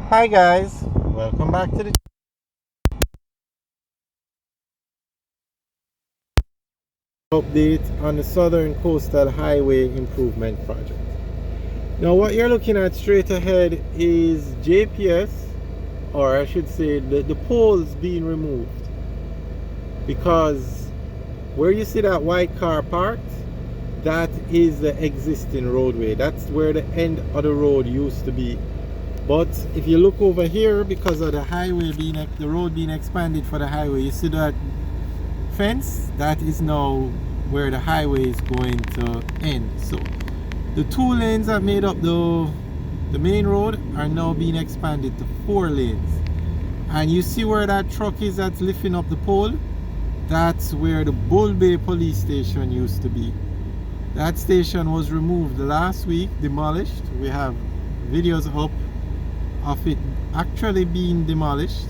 Hi guys, welcome back to the update on the Southern Coastal Highway Improvement Project. Now what you're looking at straight ahead is JPS, or I should say the poles being removed, because where you see that white car parked, that is the existing roadway. That's where the end of the road used to be. But if you look over here, because of the highway being, the road being expanded for the highway, you see that fence? That is now where the highway is going to end. So the 2 lanes that made up the main road are now being expanded to 4 lanes. And you see where that truck is that's lifting up the pole? That's where the Bull Bay police station used to be. That station was removed last week, demolished. We have videos up of it actually being demolished,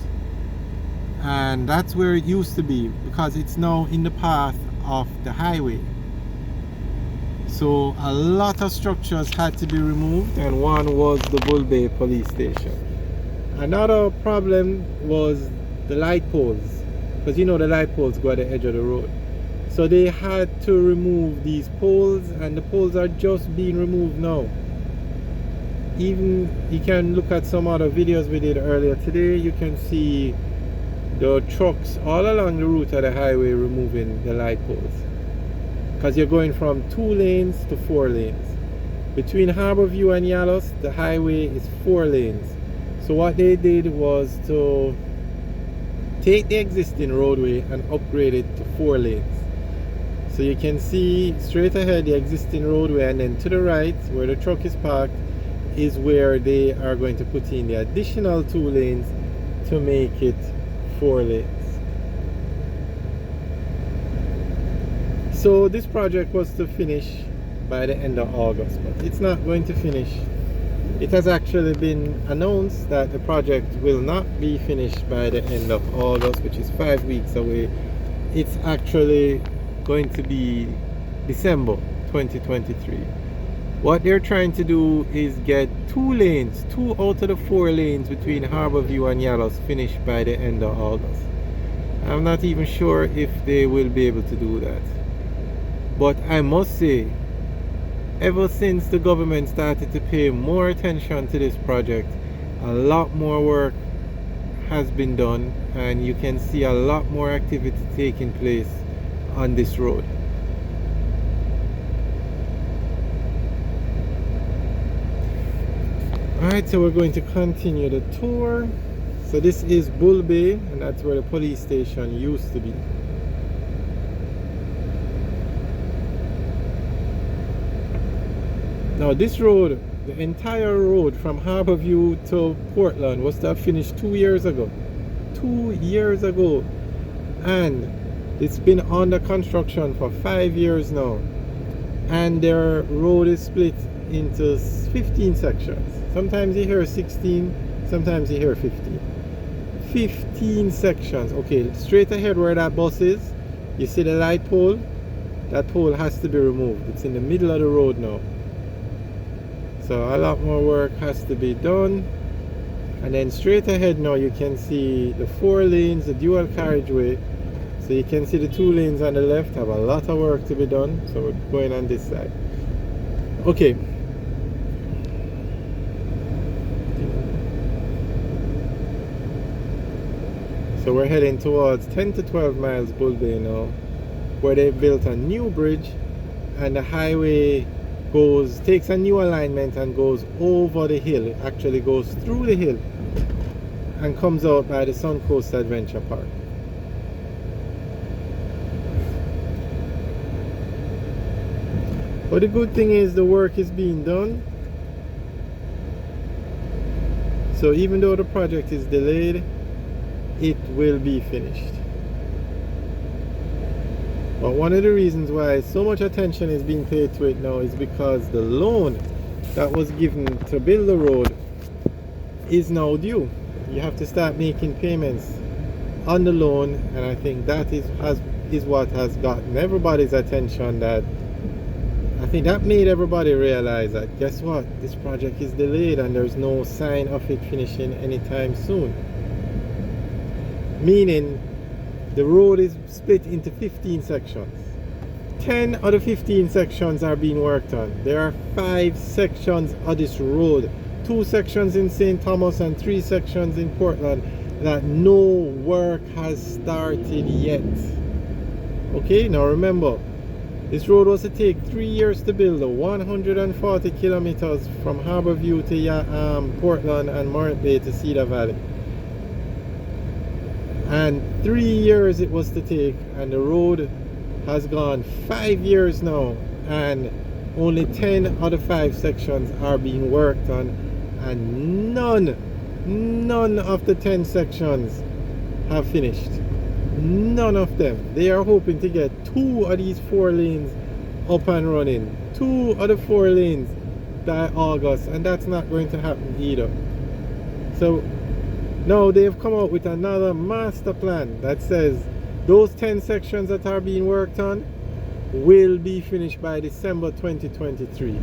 and that's where it used to be because it's now in the path of the highway. So a lot of structures had to be removed, and one was the Bull Bay police station. Another problem was the light poles, because you know the light poles go at the edge of the road. So they had to remove these poles, and the poles are just being removed now. Even you can look at some other videos we did earlier today, you can see the trucks all along the route of the highway removing the light poles, because you're going from 2 lanes to 4 lanes. Between Harborview and Yalos, the highway is 4 lanes. So what they did was to take the existing roadway and upgrade it to 4 lanes. So you can see straight ahead the existing roadway, and then to the right where the truck is parked is where they are going to put in the additional 2 lanes to make it 4 lanes. So this project was to finish by the end of August, but it's not going to finish. It has actually been announced that the project will not be finished by the end of August, which is 5 weeks away. It's actually going to be December 2023. What they're trying to do is get 2 lanes, 2 out of the 4 lanes between Harborview and Yalos finished by the end of August. I'm not even sure if they will be able to do that. But I must say, ever since the government started to pay more attention to this project, a lot more work has been done, and you can see a lot more activity taking place on this road. Alright, so we're going to continue the tour. So this is Bull Bay, and that's where the police station used to be. Now this road, the entire road from Harborview to Portland was to have finished 2 years ago. 2 years ago. And it's been under construction for 5 years now. And their road is split into 15 sections. Sometimes you hear 16, sometimes you hear 15. 15 sections. Okay, straight ahead where that bus is, you see the light pole? That pole has to be removed. It's in the middle of the road now. So a lot more work has to be done. And then straight ahead now you can see the 4 lanes, the dual carriageway. So you can see the 2 lanes on the left have a lot of work to be done. So we're going on this side. Okay. So we're heading towards 10 to 12 miles Bull Bay now, where they built a new bridge, and the highway takes a new alignment and goes over the hill. It actually goes through the hill and comes out by the Suncoast Adventure Park. But the good thing is the work is being done. So even though the project is delayed, it will be finished. But one of the reasons why so much attention is being paid to it now is because the loan that was given to build the road is now due. You have to start making payments on the loan, and I think that is what has gotten everybody's attention, that I think that made everybody realize that, guess what, this project is delayed and there's no sign of it finishing anytime soon. Meaning the road is split into 15 sections. 10 of the 15 sections are being worked on. There are 5 sections of this road, 2 sections in St. Thomas and 3 sections in Portland, that no work has started yet. Okay, now remember, this road was to take 3 years to build, 140 kilometers from Harborview to Portland and Morant Bay to Cedar Valley. And 3 years it was to take, and the road has gone 5 years now, and only 10 out of 5 sections are being worked on, and none of the 10 sections have finished. None of them. They are hoping to get 2 of these 4 lanes up and running, 2 of the 4 lanes by August, and that's not going to happen either. So now they've come out with another master plan that says those 10 sections that are being worked on will be finished by December 2023.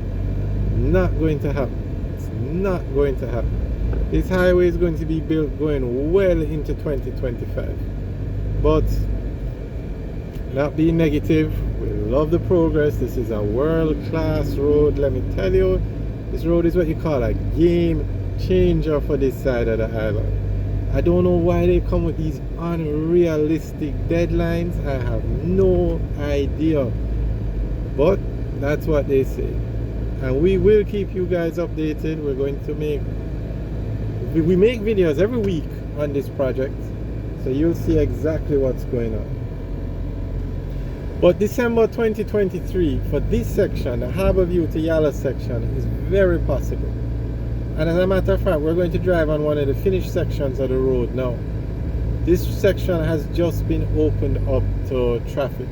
Not going to happen. It's not going to happen. This highway is going to be built going well into 2025. But not being negative, we love the progress. This is a world-class road. Let me tell you, this road is what you call a game changer for this side of the island. I don't know why they come with these unrealistic deadlines. I have no idea, but that's what they say, and we will keep you guys updated. We're going to make videos every week on this project, so you'll see exactly what's going on. But December 2023 for this section, the Harborview to Yala section, is very possible. And as a matter of fact, we're going to drive on one of the finished sections of the road now. This section has just been opened up to traffic.